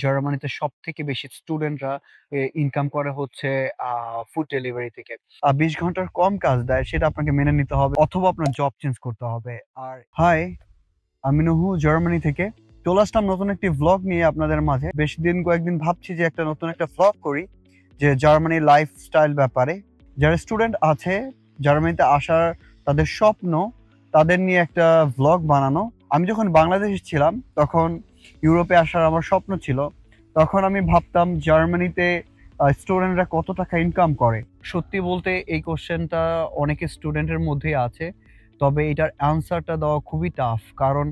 জার্মানিতে সবথেকে বেশি স্টুডেন্টরা ইনকাম করে হচ্ছে ফুড ডেলিভারি থেকে। ২০ ঘন্টার কম কাজ দেয় সেটা আপনাকে মেনে নিতে হবে অথবা আপনার জব চেঞ্জ করতে হবে। আর হাই, আমি নুহু জার্মানি থেকে। চলে আসলাম নতুন একটি ভ্লগ নিয়ে আপনাদের মাঝে। কয়েকদিন ভাবছি যে নতুন একটা ভ্লগ করি যে জার্মানির লাইফস্টাইল ব্যাপারে। যারা স্টুডেন্ট আছে জার্মানিতে আসার তাদের স্বপ্ন, তাদের নিয়ে একটা ভ্লগ বানানো। আমি যখন বাংলাদেশে ছিলাম তখন ইউরোপে আসার আমার স্বপ্ন ছিল। তখন আমি ভাবতাম জার্মানিতে স্টুডেন্টরা কত টাকা ইনকাম করে। সত্যি বলতে এই কোশ্চেনটা অনেকের স্টুডেন্টের মধ্যেই আছে। তবে এটার অ্যান্সারটা দেওয়া খুবই টাফ। কারণ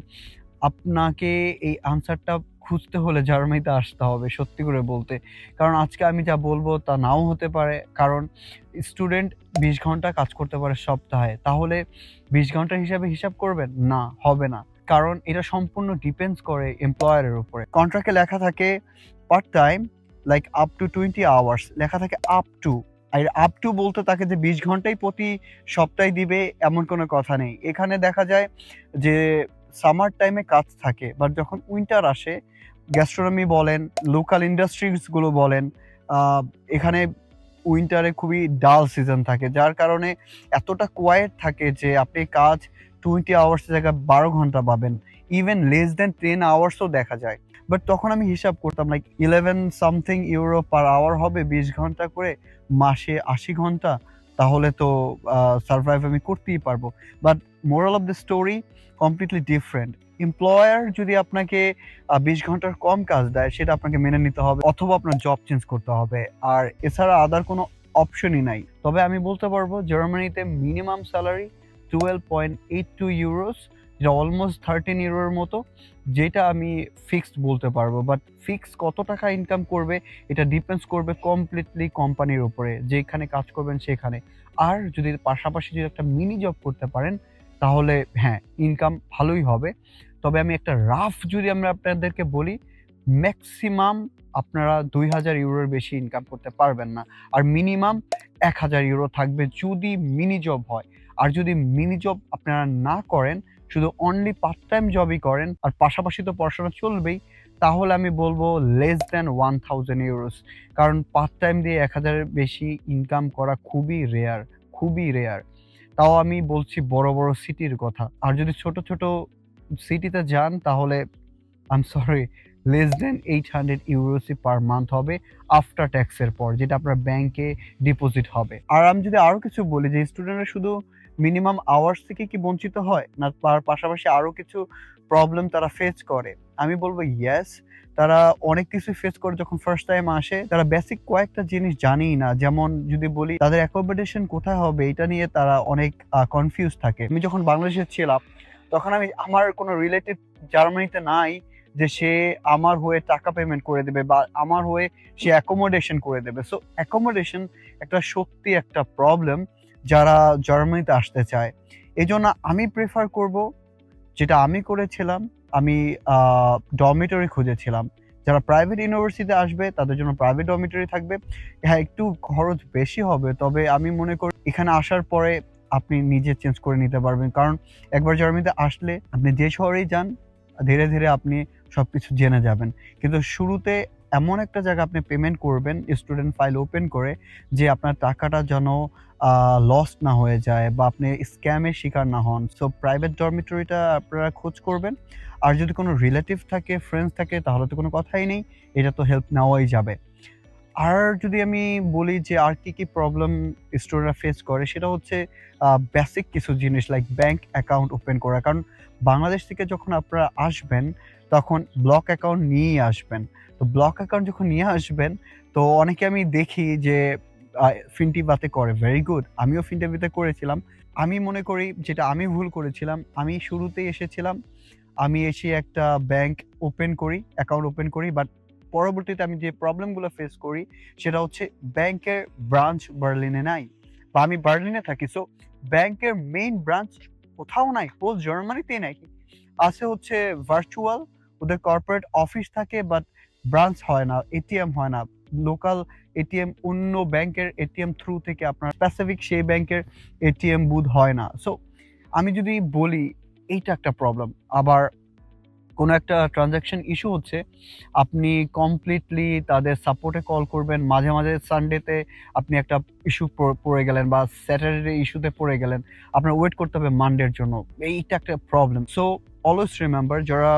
আপনাকে এই আনসারটা খুঁজতে হলে জার্মানিতে আসতে হবে সত্যি করে বলতে। কারণ আজকে আমি যা বলবো তা নাও হতে পারে। কারণ স্টুডেন্ট ২০ ঘন্টা কাজ করতে পারে সপ্তাহে। তাহলে ২০ ঘন্টার হিসাবে হিসাব করবেন? না, হবে না। কারণ এটা সম্পূর্ণ ডিপেন্ডস করে এমপ্লয়ারের উপরে। কন্ট্রাক্টে লেখা থাকে part time like up to 20 hours লেখা থাকে আপ টু। আর আপ টু বলতে তাকে যে ২০ ঘন্টাই প্রতি সপ্তাহে দিবে এমন কোনো কথা নেই। এখানে দেখা যায় যে সামার টাইমে কাজ থাকে, বাট যখন উইন্টার আসে গ্যাস্ট্রোনমি বলেন, লোকাল ইন্ডাস্ট্রিজ গুলো বলেন, এখানে উইন্টারে খুবই ডাল সিজন থাকে, যার কারণে এতটা কোয়াইট থাকে যে আপনি কাজ 20 আওয়ার্স জায়গায় 12 ঘন্টা পাবেন। ইভেন লেস দেন 10 আওয়ার্সও দেখা যায়। বাট তখন আমি হিসাব করতাম like 11 something euro per hour হবে ২০ ঘন্টা করে, মাসে ৮০ ঘন্টা। তাহলে তো সারভাইভ আমি করতেই পারবো। But moral of the story completely different. Employer যদি আপনাকে ২০ ঘন্টার কম কাজ দেয় সেটা আপনাকে মেনে নিতে হবে অথবা আপনার জব চেঞ্জ করতে হবে। আর এছাড়া আদার কোনো অপশনই নাই। তবে আমি বলতে পারবো জার্মানিতে মিনিমাম স্যালারি 12.82 ইউরোস, যেটা অলমোস্ট 13 ইউরোর মতো, যেটা আমি ফিক্সড বলতে পারবো। বাট ফিক্স কত টাকা ইনকাম করবে এটা ডিপেন্ডস করবে কমপ্লিটলি কোম্পানির উপরে, যেখানে কাজ করবেন সেখানে। আর যদি পাশাপাশি যদি একটা মিনি জব করতে পারেন তাহলে হ্যাঁ, ইনকাম ভালোই হবে। তবে আমি একটা রাফ যদি আমরা আপনাদেরকে বলি, ম্যাক্সিমাম আপনারা ২,০০০ ইউরোর বেশি ইনকাম করতে পারবেন না। আর মিনিমাম ১,০০০ ইউরো থাকবে যদি মিনি জব হয়। আর যদি মিনি জব আপনারা না করেন, শুধু অনলি পার্ট টাইম জবই করেন আর পাশাপাশি তো পড়াশোনা চলবেই, তাহলে আমি বলবো লেস দ্যান ১,০০০ ইউরোস। কারণ পার্ট টাইম দিয়ে ১,০০০ এর বেশি ইনকাম করা খুবই রেয়ার, খুবই রেয়ার। তাও আমি বলছি বড়, বড় সিটির কথা। আর যদি ছোট, ছোট সিটিতে যান তাহলে I am sorry, less than 800 ইউরোসই পার মান্থ হবে আফটার ট্যাক্স এর পর, যেটা আপনার ব্যাংকে ডিপোজিট হবে। আর আমি যদি আরো কিছু বলি যে স্টুডেন্টরা শুধু মিনিমাম আওয়ার্স থেকে কি বঞ্চিত হয়? না তার পাশাপাশি আরো কিছু প্রবলেম তারা ফেস করে? আমি বলব ইয়েস, তারা অনেক কিছু ফেস করে যখন ফার্স্ট টাইম আসে। তারা বেসিক কয়েকটা জিনিস জানেই না। যেমন যদি বলি তাদের অ্যাকোমোডেশন কোথায় হবে এটা নিয়ে তারা অনেক কনফিউজ থাকে। আমি যখন বাংলাদেশে ছিলাম তখন আমার কোনো রিলেটিভ জার্মানিতে নাই যে সে আমার হয়ে টাকা পেমেন্ট করে দেবে বা আমার হয়ে সে অ্যাকোমোডেশন করে দেবে। সো অ্যাকোমোডেশন একটা সত্যি একটা প্রবলেম যারা জার্মানিতে আসতে চায়। এজন্য আমি প্রেফার করব যেটা আমি করেছিলাম, আমি ডরমিটরি খুঁজেছিলাম। যারা প্রাইভেট ইউনিভার্সিটিতে আসবে তাদের জন্য প্রাইভেট ডরমিটরি থাকবে। হ্যাঁ, একটু খরচ বেশি হবে। তবে আমি মনে করি এখানে আসার পরে আপনি নিজে চেঞ্জ করে নিতে পারবেন। কারণ একবার জার্মানিতে আসলে আপনি যে শহরেই যান, ধীরে, ধীরে আপনি সবকিছু জেনে যাবেন। কিন্তু শুরুতে এমন একটা জায়গায় আপনি পেমেন্ট করবেন স্টুডেন্ট ফাইল ওপেন করে যে আপনার টাকাটা যেন আ লস্ট না হয়ে যায় বা আপনি স্ক্যামের শিকার না হন। সো প্রাইভেট ডরমিটরিটা আপনারা খোঁজ করবেন। আর যদি কোনো রিলেটিভ থাকে, ফ্রেন্ডস থাকে তাহলে তো কোনো কথাই নেই। এটা তো হেল্প নেওয়াই যাবে। আর যদি আমি বলি যে আর কি প্রবলেম স্টুডেন্টরা ফেস করে সেটা হচ্ছে বেসিক কিছু জিনিস লাইক ব্যাংক অ্যাকাউন্ট ওপেন করা। কারণ বাংলাদেশ থেকে যখন আপনারা আসবেন তখন ব্লক অ্যাকাউন্ট নিয়েই আসবেন। তো ব্লক অ্যাকাউন্ট যখন নিয়ে আসবেন তো অনেকে আমি দেখি যে ফিনটিবাতে করে। Very good. আমিও ফিনটিবাতে করেছিলাম। আমি মনে করি যেটা আমি ভুল করেছিলাম, আমি শুরুতেই এসেছিলাম। আমি এসে একটা ব্যাংক ওপেন করি, অ্যাকাউন্ট ওপেন করি। বাট পরবর্তীতে আমি যে প্রবলেমগুলো ফেস করি সেটা হচ্ছে ব্যাংকের ব্রাঞ্চ বার্লিনে নাই বা আমি বার্লিনে থাকি। সো ব্যাংকের মেইন ব্রাঞ্চ কোথাও নাই, হোল জার্মানিতেই নাই। আছে হচ্ছে ভার্চুয়াল, ওদের কর্পোরেট অফিস থাকে বাট ব্রাঞ্চ হয় না, এটিএম হয় না। লোকাল এটিএম অন্য ব্যাংকের এটিএম থ্রু থেকে আপনার স্পেসিফিক সেই ব্যাংকের এটিএম বুথ হয় না। সো আমি যদি বলি এইটা একটা প্রবলেম। আবার কোনো একটা ট্রান্সাকশন ইস্যু হচ্ছে, আপনি কমপ্লিটলি তাদের সাপোর্টে কল করবেন। মাঝে, মাঝে সানডেতে আপনি একটা ইস্যু পড়ে গেলেন বা স্যাটারডে ইস্যুতে পড়ে গেলেন। আপনার ওয়েট করতে হবে মানডের জন্য। এইটা একটা প্রবলেম। সো অলওয়েজ রিমেম্বার, যারা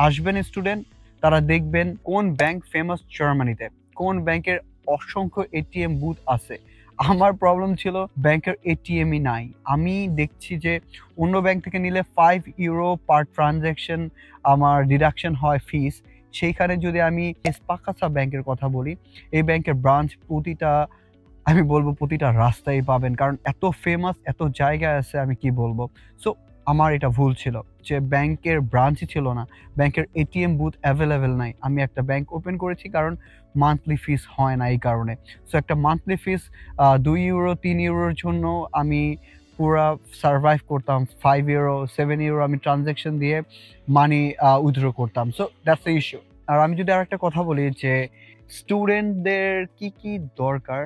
আসবেন স্টুডেন্ট, তারা দেখবেন কোন ব্যাংক ফেমাস জার্মানিতে, কোন ব্যাংকের অসংখ্য এটিএম বুথ আছে। আমার প্রবলেম ছিল ব্যাংকের এটিএমই নাই। আমি দেখছি যে অন্য ব্যাংক থেকে নিলে €5 পার ট্রান্সাকশন আমার ডিডাকশন হয় ফিস। সেইখানে যদি আমি স্পাকাসা ব্যাংকের কথা বলি, এই ব্যাংকের ব্রাঞ্চ আমি বলব প্রতিটা রাস্তায় পাবেন। কারণ এত ফেমাস, এত জায়গায় আছে, আমি কি বলবো? সো আমার এটা ভুল ছিল যে ব্যাংকের ব্রাঞ্চই ছিল না। ব্যাংকের এটিএম বুথ এভেইলেবল নাই। আমি একটা ব্যাংক ওপেন করেছি কারণ মান্থলি ফিস হয় না এই কারণে। সো একটা মান্থলি ফিস €2, €3 র জন্য আমি পুরা সারভাইভ করতাম। €5, €7 আমি ট্রান্সেকশন দিয়ে মানি উইথড্র করতাম। So that's the issue. আর আমি যদি আরেকটা কথা বলি যে স্টুডেন্টদের কি দরকার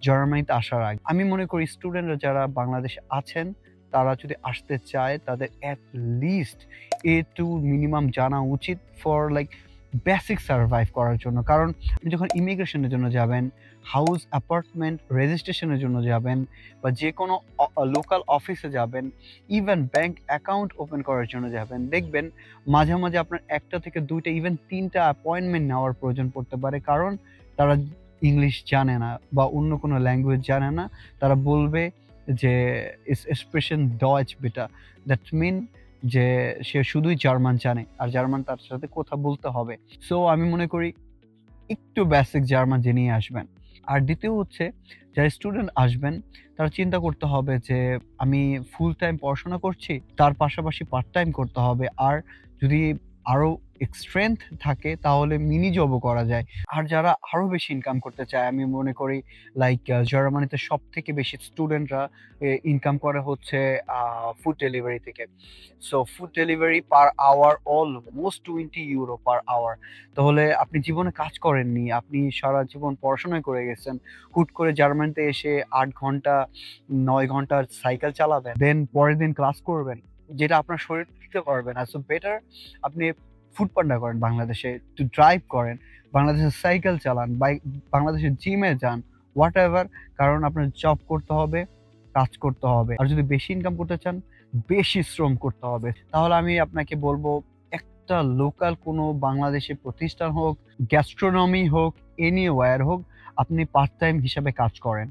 জার্মানিতে আসার আগে? আমি মনে করি স্টুডেন্টরা যারা বাংলাদেশে আছেন, তারা যদি আসতে চায় তাদের এট লিস্ট A2 মিনিমাম জানা উচিত ফর লাইক বেসিক সারভাইভ করার জন্য। কারণ আপনি যখন ইমিগ্রেশনের জন্য যাবেন, হাউস, অ্যাপার্টমেন্ট রেজিস্ট্রেশনের জন্য যাবেন বা যেকোনো লোকাল অফিসে যাবেন, ইভেন ব্যাংক অ্যাকাউন্ট ওপেন করার জন্য যাবেন, দেখবেন মাঝে, মাঝে আপনার ১ টা থেকে ২ টা ইভেন ৩ টা অ্যাপয়েন্টমেন্ট নেওয়ার প্রয়োজন পড়তে পারে। কারণ তারা ইংলিশ জানে না বা অন্য কোনো ল্যাঙ্গুয়েজ জানে না। তারা বলবে যে sprechen Deutsch bitte. That mean যে সে শুধুই জার্মান জানে। আর জার্মান তার সাথে কথা বলতে হবে। সো আমি মনে করি একটু বেসিক জার্মান জেনেই আসবেন। আর দ্বিতীয় হচ্ছে, যারা স্টুডেন্ট আসবেন, তারা চিন্তা করতে হবে যে আমি ফুল টাইম পড়াশোনা করছি, তার পাশাপাশি পার্ট টাইম করতে হবে। আর যদি আরো স্ট্রেংথ থাকে তাহলে মিনি জবও করা যায়। আর যারা আরো বেশি ইনকাম করতে চায়, আমি মনে করি লাইক জার্মানিতে সবথেকে বেশি স্টুডেন্টরা ইনকাম করে হচ্ছে ফুড ডেলিভারি থেকে। So food delivery per hour almost €20 per hour. তাহলে আপনি জীবনে কাজ করেননি। আপনি সারা জীবন পড়াশোনাই করে গেছেন। হুট করে জার্মানিতে এসে ৮ ঘন্টা, ৯ ঘন্টার সাইকেল চালাবেন। দেন পরের দিন ক্লাস করবেন। যেটা আপনার শরীর নিতে পারবে না। সো বেটার আপনি ফুডপান্ডা করেন বাংলাদেশে, একটু ড্রাইভ করেন, বাংলাদেশে সাইকেল চালান, বাংলাদেশের জিমে যান, হোয়াটএভার। কারণ আপনার জব করতে হবে, কাজ করতে হবে। আর যদি বেশি ইনকাম করতে চান, বেশি শ্রম করতে হবে। তাহলে আমি আপনাকে বলব, একটা লোকাল কোনো বাংলাদেশি প্রতিষ্ঠান হোক, গ্যাস্ট্রোনমি হোক, এনিওয়্যার হোক, আপনি পার্ট টাইম হিসাবে কাজ করেন।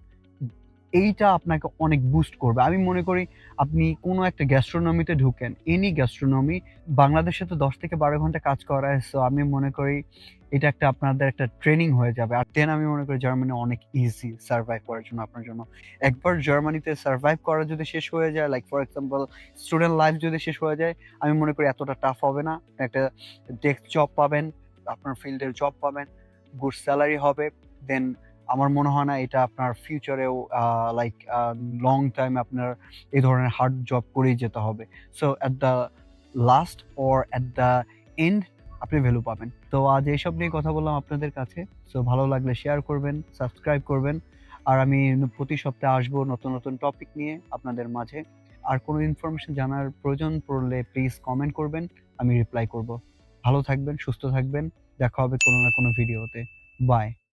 এইটা আপনাকে অনেক বুস্ট করবে। আমি মনে করি আপনি কোনো একটা গ্যাস্ট্রোনমিতে ঢুকেন, এনি গ্যাস্ট্রোনমি, বাংলাদেশে তো ১০ থেকে ১২ ঘন্টা কাজ করায়। সো আমি মনে করি এটা একটা আপনাদের একটা ট্রেনিং হয়ে যাবে। আর দেন আমি মনে করি জার্মানি অনেক ইজি সারভাইভ করার জন্য আপনার জন্য। একবার জার্মানিতে সারভাইভ করা যদি শেষ হয়ে যায়, like for example student life যদি শেষ হয়ে যায়, আমি মনে করি এতটা টাফ হবে না। একটা ডেস্ক জব পাবেন, আপনার ফিল্ডের জব পাবেন, গুড স্যালারি হবে। দেন আমার মনে হয় না এটা আপনার ফিউচারেও লাইক লং টাইম আপনার এই ধরনের হার্ড জব করেই যেতে হবে। So at the last or at the end আপনি ভ্যালু পাবেন। তো আজ এইসব নিয়ে কথা বললাম আপনাদের কাছে। সো ভালো লাগলে শেয়ার করবেন, সাবস্ক্রাইব করবেন। আর আমি প্রতি সপ্তাহে আসবো নতুন, নতুন টপিক নিয়ে আপনাদের মাঝে। আর কোনো ইনফরমেশন জানার প্রয়োজন পড়লে প্লিজ কমেন্ট করবেন। আমি রিপ্লাই করব। ভালো থাকবেন, সুস্থ থাকবেন। দেখা হবে কোনো না কোনো ভিডিওতে। বাই।